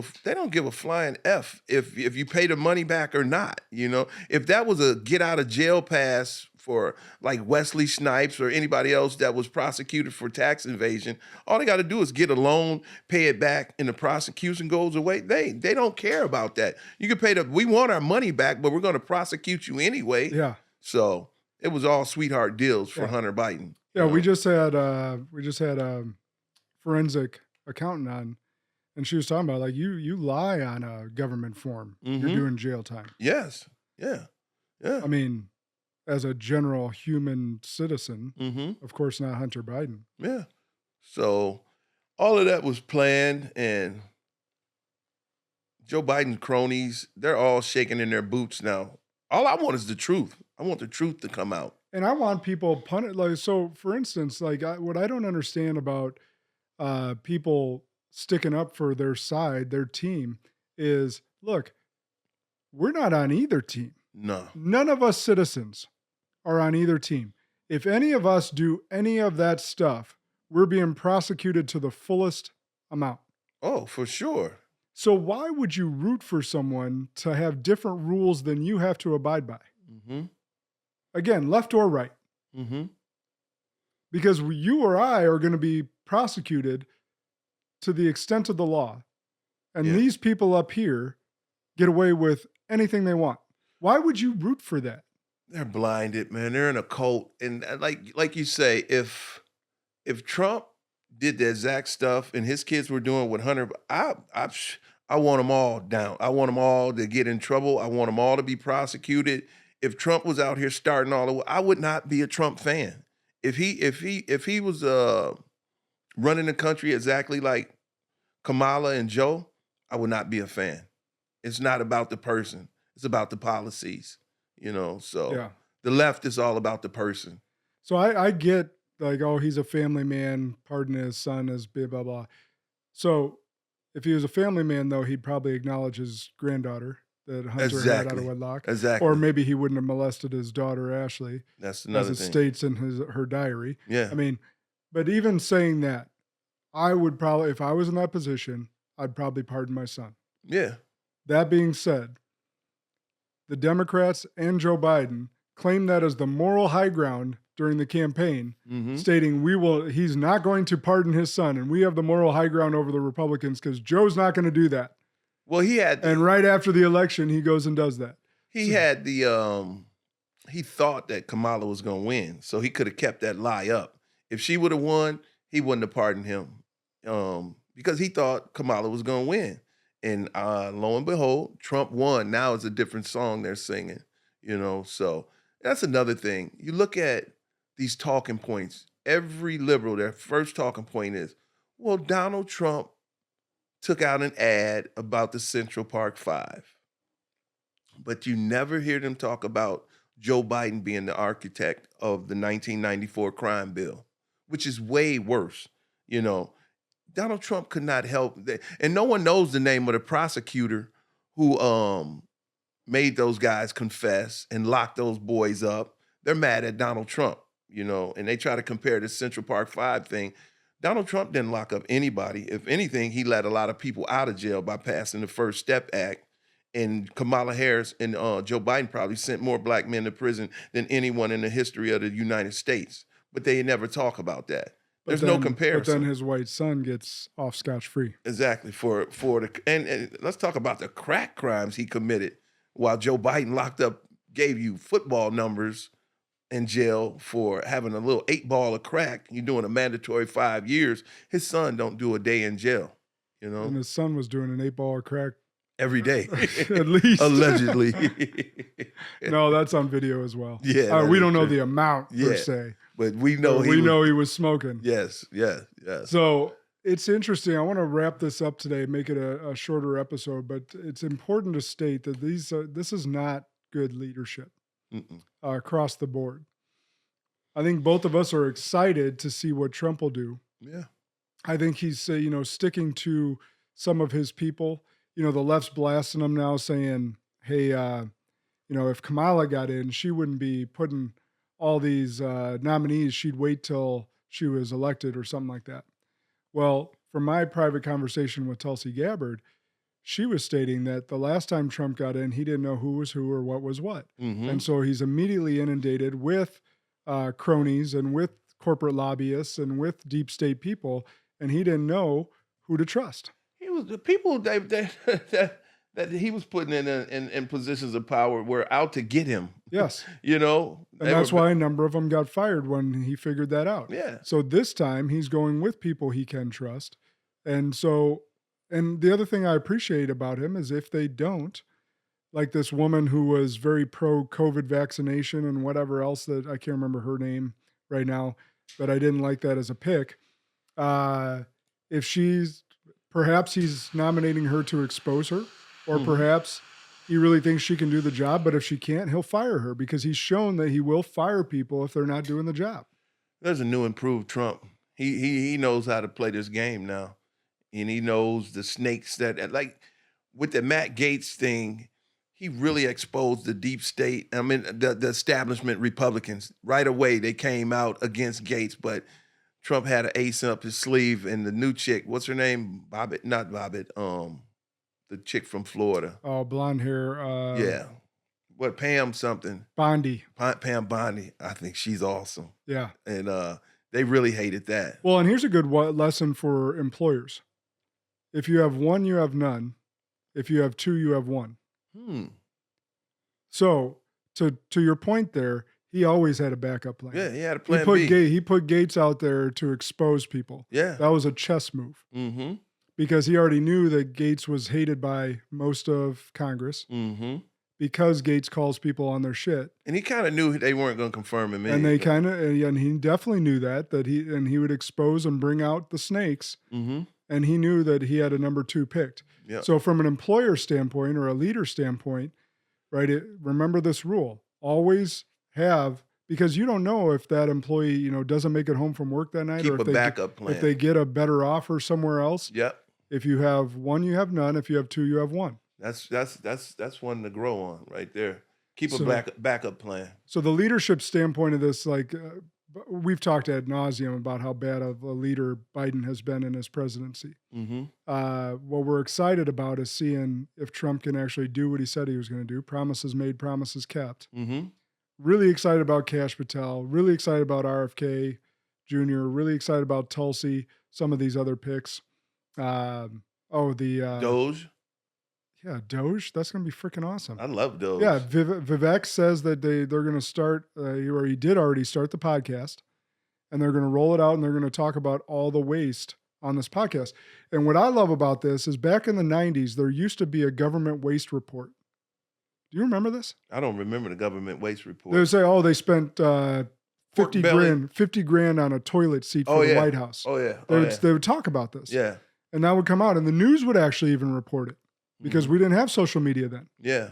a flying F if you pay the money back or not. If that was a get out of jail pass for like Wesley Snipes or anybody else that was prosecuted for tax evasion, all they got to do is get a loan, pay it back, and the prosecution goes away. They don't care about that. You can pay we want our money back, but we're going to prosecute you anyway. Yeah. So it was all sweetheart deals for Hunter Biden. Yeah, we just had a forensic accountant on. And she was talking about, like, you lie on a government form, Mm-hmm. you're doing jail time. Yes. Yeah. I mean, as a general human citizen, Mm-hmm. of course not Hunter Biden. Yeah. So all of that was planned, and Joe Biden's cronies, they're all shaking in their boots now. All I want is the truth. I want the truth to come out. And I want people so for instance, like what I don't understand about people sticking up for their side, their team, is look, we're not on either team. No. None of us citizens are on either team. If any of us do any of that stuff, we're being prosecuted to the fullest amount. Oh, for sure. So why would you root for someone to have different rules than you have to abide by? Mm-hmm. Again, left or right. Mm-hmm. Because you or I are going to be prosecuted to the extent of the law. And these people up here get away with anything they want. Why would you root for that? They're blinded, man. They're in a cult. And like you say, if Trump did the exact stuff and his kids were doing what Hunter, I want them all down. I want them all to get in trouble. I want them all to be prosecuted. If Trump was out here starting all the, I would not be a Trump fan. If he was running the country exactly like Kamala and Joe, I would not be a fan. It's not about the person. It's about the policies, So the left is all about the person. So I get like, oh, he's a family man, pardon his son is blah, blah, blah. So if he was a family man, though, he'd probably acknowledge his granddaughter that Hunter had out of wedlock. Exactly. Or maybe he wouldn't have molested his daughter, Ashley. That's another as it thing. states in her diary. Yeah. I mean, but even saying that, I would probably, if I was in that position, I'd probably pardon my son. Yeah. That being said, the Democrats and Joe Biden claim that as the moral high ground during the campaign, stating he's not going to pardon his son, and we have the moral high ground over the Republicans because Joe's not going to do that. Well, and right after the election, he goes and does that. He thought that Kamala was going to win, so he could have kept that lie up. If she would have won, he wouldn't have pardoned him because he thought Kamala was going to win. And lo and behold, Trump won. Now it's a different song they're singing, So that's another thing. You look at these talking points. Every liberal, their first talking point is, well, Donald Trump took out an ad about the Central Park Five. But you never hear them talk about Joe Biden being the architect of the 1994 crime bill, which is way worse. Donald Trump could not help that. And no one knows the name of the prosecutor who made those guys confess and locked those boys up. They're mad at Donald Trump, and they try to compare the Central Park Five thing. Donald Trump didn't lock up anybody. If anything, he let a lot of people out of jail by passing the First Step Act. And Kamala Harris and Joe Biden probably sent more black men to prison than anyone in the history of the United States. But they never talk about that. There's no comparison. But then his white son gets off scotch-free. Exactly. And let's talk about the crack crimes he committed while Joe Biden gave you football numbers in jail for having a little 8-ball of crack. You're doing a mandatory 5 years. His son don't do a day in jail, And his son was doing an 8-ball of crack every day. At least. Allegedly. No, that's on video as well. Yeah. We don't know the amount per se. But we know he was smoking. Yes. So it's interesting. I want to wrap this up today, make it a shorter episode, but it's important to state that this is not good leadership across the board. I think both of us are excited to see what Trump will do. Yeah. I think he's sticking to some of his people. The left's blasting him now saying, hey, if Kamala got in, she wouldn't be putting all these nominees. She'd wait till she was elected or something like that. Well, from my private conversation with Tulsi Gabbard, she was stating that the last time Trump got in, he didn't know who was who or what was what. And so he's immediately inundated with cronies and with corporate lobbyists and with deep state people, and he didn't know who to trust. He was the people that he was putting in positions of power were out to get him. Yes. And that's why a number of them got fired when he figured that out. Yeah. So this time he's going with people he can trust. And the other thing I appreciate about him is if they don't, like this woman who was very pro-COVID vaccination and whatever else that I can't remember her name right now, but I didn't like that as a pick. Perhaps he's nominating her to expose her, or perhaps he really thinks she can do the job, but if she can't, he'll fire her because he's shown that he will fire people if they're not doing the job. There's a new improved Trump. He knows how to play this game now. and he knows the snakes that, like with the Matt Gaetz thing, he really exposed the deep state. I mean, the establishment Republicans. Right away, they came out against Gaetz, but Trump had an ace up his sleeve, and the new chick, what's her name? Bobbitt, not Bobbitt, the chick from Florida. Oh, blonde hair. Yeah. What, Pam something? Bondi. Pam Bondi. I think she's awesome. Yeah. And they really hated that. Well, and here's a good lesson for employers. If you have one, you have none. If you have two, you have one. So to your point there, he always had a backup plan. Yeah, he had a plan B. He put Gaetz out there to expose people. Yeah. That was a chess move. Because he already knew that Gaetz was hated by most of Congress. Because Gaetz calls people on their shit. And he kind of knew they weren't going to confirm him. And they and he definitely knew that he would expose and bring out the snakes. And he knew that he had a number 2 picked. Yep. So from an employer standpoint or a leader standpoint, right, remember this rule. Always have, because you don't know if that employee, doesn't make it home from work that night. Keep or if a backup plan. If they get a better offer somewhere else. Yep. If you have one, you have none. If you have two, you have one. That's one to grow on right there. Keep a backup plan. So the leadership standpoint of this, we've talked ad nauseum about how bad of a leader Biden has been in his presidency. What we're excited about is seeing if Trump can actually do what he said he was going to do. Promises made, promises kept. Really excited about Kash Patel. Really excited about RFK Jr. Really excited about Tulsi. Some of these other picks. Doge. Yeah, Doge. That's going to be freaking awesome. I love Doge. Yeah, Vivek says that they're going to start, or he did already start the podcast, and they're going to roll it out, and they're going to talk about all the waste on this podcast. And what I love about this is back in the 90s, there used to be a government waste report. Do you remember this? I don't remember the government waste report. They would say, they spent 50 grand on a toilet seat for the White House. They would talk about this. Yeah. And that would come out, and the news would actually even report it. Because we didn't have social media then. Yeah.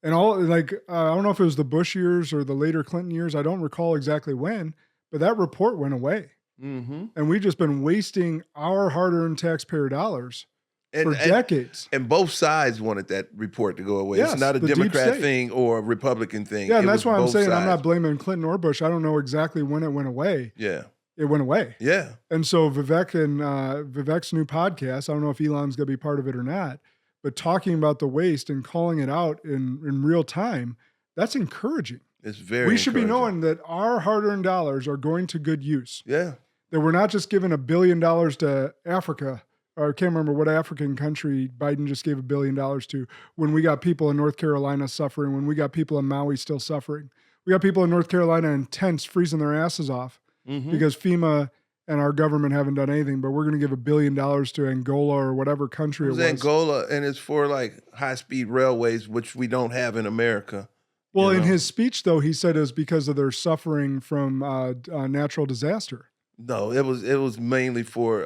And I don't know if it was the Bush years or the later Clinton years. I don't recall exactly when, but that report went away. And we've just been wasting our hard-earned taxpayer dollars for decades. And both sides wanted that report to go away. Yes, it's not a Democrat thing or a Republican thing. Yeah, and that's why I'm saying I'm not blaming Clinton or Bush. I don't know exactly when it went away. Yeah. It went away. Yeah. And so Vivek's new podcast, I don't know if Elon's going to be part of it or not, but talking about the waste and calling it out in real time, that's encouraging. It's very We should be encouraging. knowing that our hard-earned dollars are going to good use. Yeah. That we're not just giving $1 billion to Africa, or I can't remember what African country Biden just gave $1 billion to, when we got people in North Carolina suffering, when we got people in Maui still suffering. We got people in North Carolina in tents freezing their asses off. Because FEMA and our government haven't done anything, but we're going to give $1 billion to Angola or whatever country it was. Angola, and it's for high-speed railways, which we don't have in America. Well, in his speech, though, he said it was because of their suffering from natural disaster. No, it was mainly for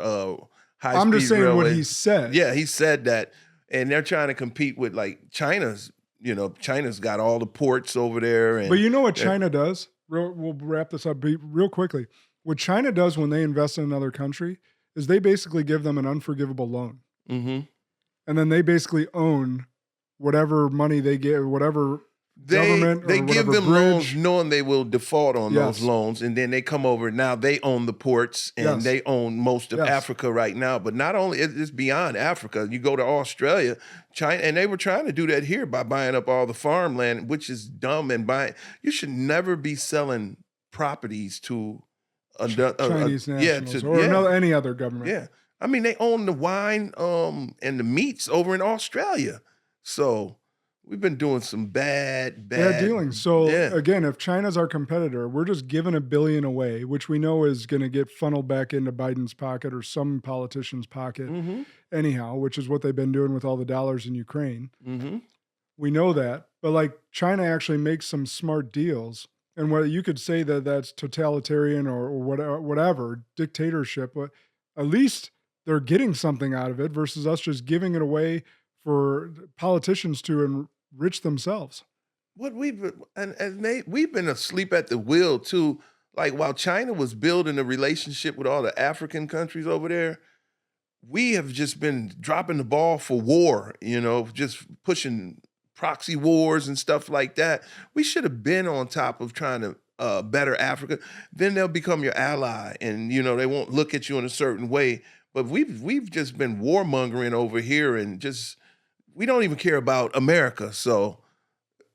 high-speed I'm just saying railways. what he said. Yeah, he said that, and they're trying to compete with China's. China's got all the ports over there. But you know what China does? We'll wrap this up real quickly. What China does when they invest in another country is they basically give them an unforgivable loan. And then they basically own whatever money they get, whatever government They or give whatever them bridge. loans knowing they will default on those loans, and then they come over. Now they own the ports, and they own most of Africa right now. But not only, it's beyond Africa. You go to Australia, China, and they were trying to do that here by buying up all the farmland, which is dumb. And you should never be selling properties to Chinese nationals or any other government. Yeah. I mean, they own the wine and the meats over in Australia. So we've been doing some bad dealings. So again, if China's our competitor, we're just giving $1 billion away, which we know is going to get funneled back into Biden's pocket or some politician's pocket anyhow, which is what they've been doing with all the dollars in Ukraine. We know that, but China actually makes some smart deals. And what you could say that's totalitarian or whatever dictatorship, but at least they're getting something out of it versus us just giving it away for politicians to enrich themselves. We've been asleep at the wheel too. While China was building a relationship with all the African countries over there, we have just been dropping the ball for war, just pushing proxy wars and stuff like that. We should have been on top of trying to better Africa. Then they'll become your ally, and they won't look at you in a certain way. But we've just been warmongering over here, and just we don't even care about America. So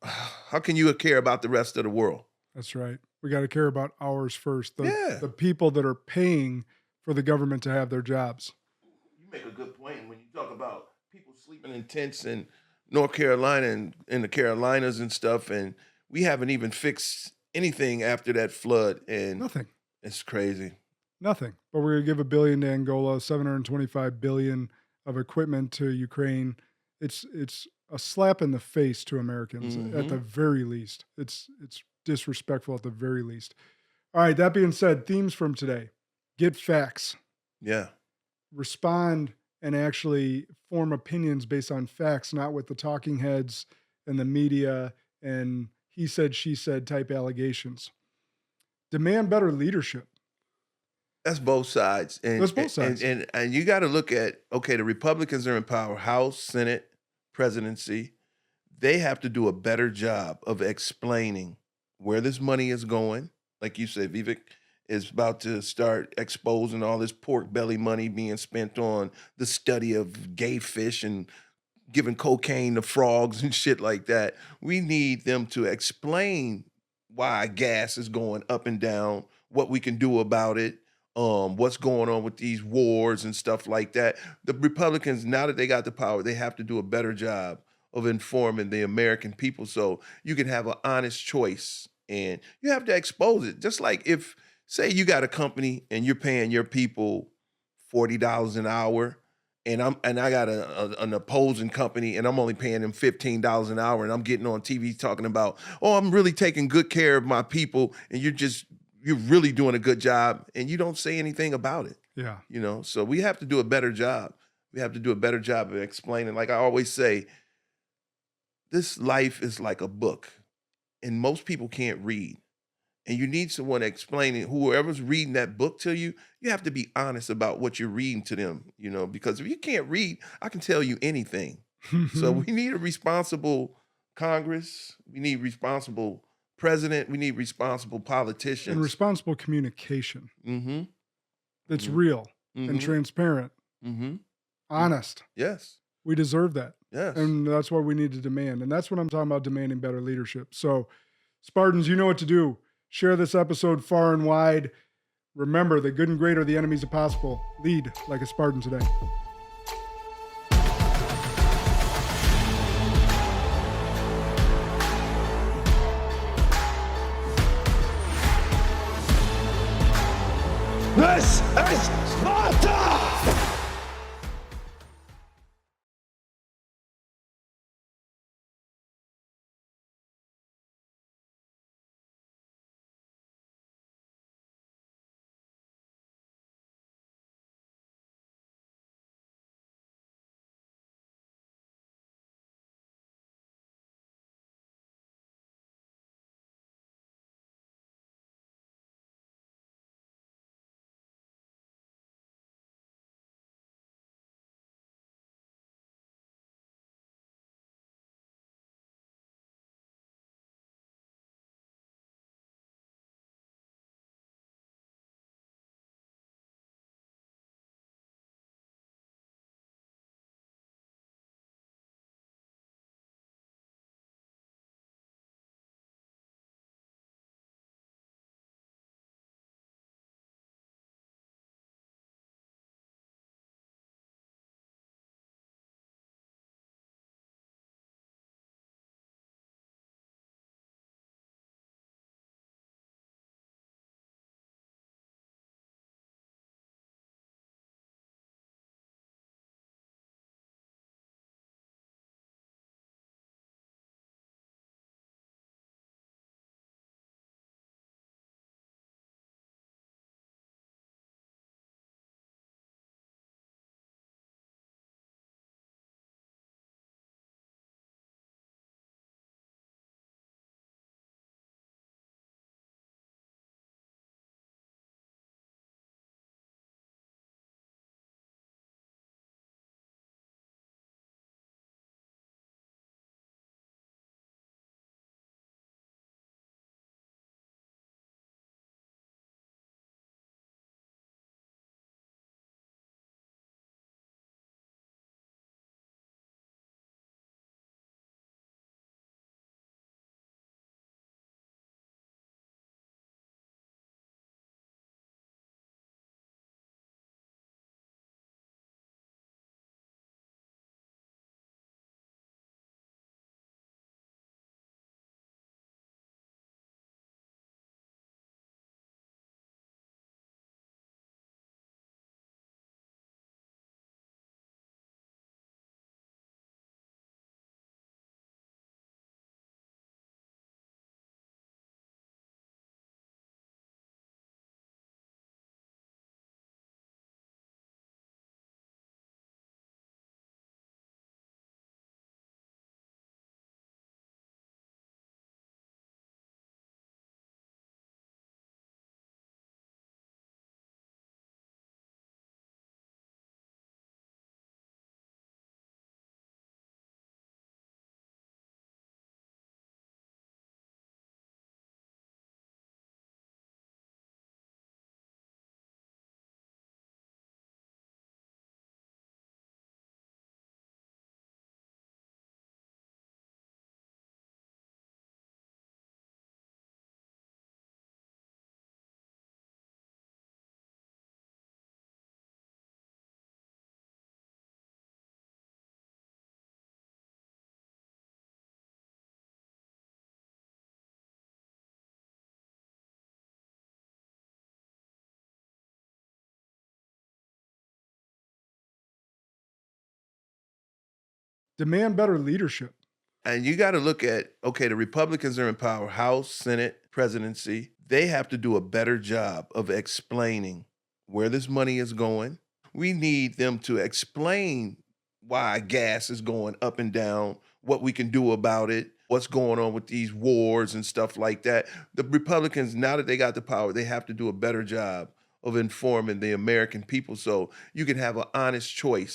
how can you care about the rest of the world? That's right. We got to care about ours first. Yeah. The people that are paying for the government to have their jobs. You make a good point when you talk about people sleeping in tents in North Carolina and in the Carolinas and stuff, and we haven't even fixed anything after that flood. And Nothing. It's crazy. Nothing. But we're going to give $1 billion to Angola, $725 billion of equipment to Ukraine. It's a slap in the face to Americans at the very least. It's disrespectful at the very least. All right, that being said, themes from today. Get facts. Yeah. Respond and actually form opinions based on facts, not with the talking heads and the media and he said, she said type allegations. Demand better leadership. That's both sides. And, That's both sides. And you got to look at, okay, the Republicans are in power, House, Senate, presidency. They have to do a better job of explaining where this money is going. Like you said, Vivek is about to start exposing all this pork belly money being spent on the study of gay fish and giving cocaine to frogs and shit like that. We need them to explain why gas is going up and down, what we can do about it, what's going on with these wars and stuff like that. The Republicans, now that they got the power, they have to do a better job of informing the American people so you can have an honest choice. And you have to expose it. Just like if, say you got a company and you're paying your people $40 an hour, and I got an opposing company and I'm only paying them $15 an hour, and I'm getting on TV talking about, oh, I'm really taking good care of my people, and you're really doing a good job, and you don't say anything about it. Yeah. So we have to do a better job. We have to do a better job of explaining. Like I always say, this life is like a book, and most people can't read. And you need someone explaining, whoever's reading that book to you, you have to be honest about what you're reading to them, because if you can't read, I can tell you anything. So we need a responsible Congress. We need responsible president. We need responsible politicians. And responsible communication. Mm-hmm. That's real and transparent. Mm-hmm. Honest. Yes. We deserve that. Yes. And that's what we need to demand. And that's what I'm talking about, demanding better leadership. So, Spartans, you know what to do. Share this episode far and wide. Remember, the good and great are the enemies of possible. Lead like a Spartan today. This is Sparta! Demand better leadership. And you got to look at, okay, the Republicans are in power, House, Senate, presidency. They have to do a better job of explaining where this money is going. We need them to explain why gas is going up and down, what we can do about it, what's going on with these wars and stuff like that. The Republicans, now that they got the power, they have to do a better job of informing the American people so you can have an honest choice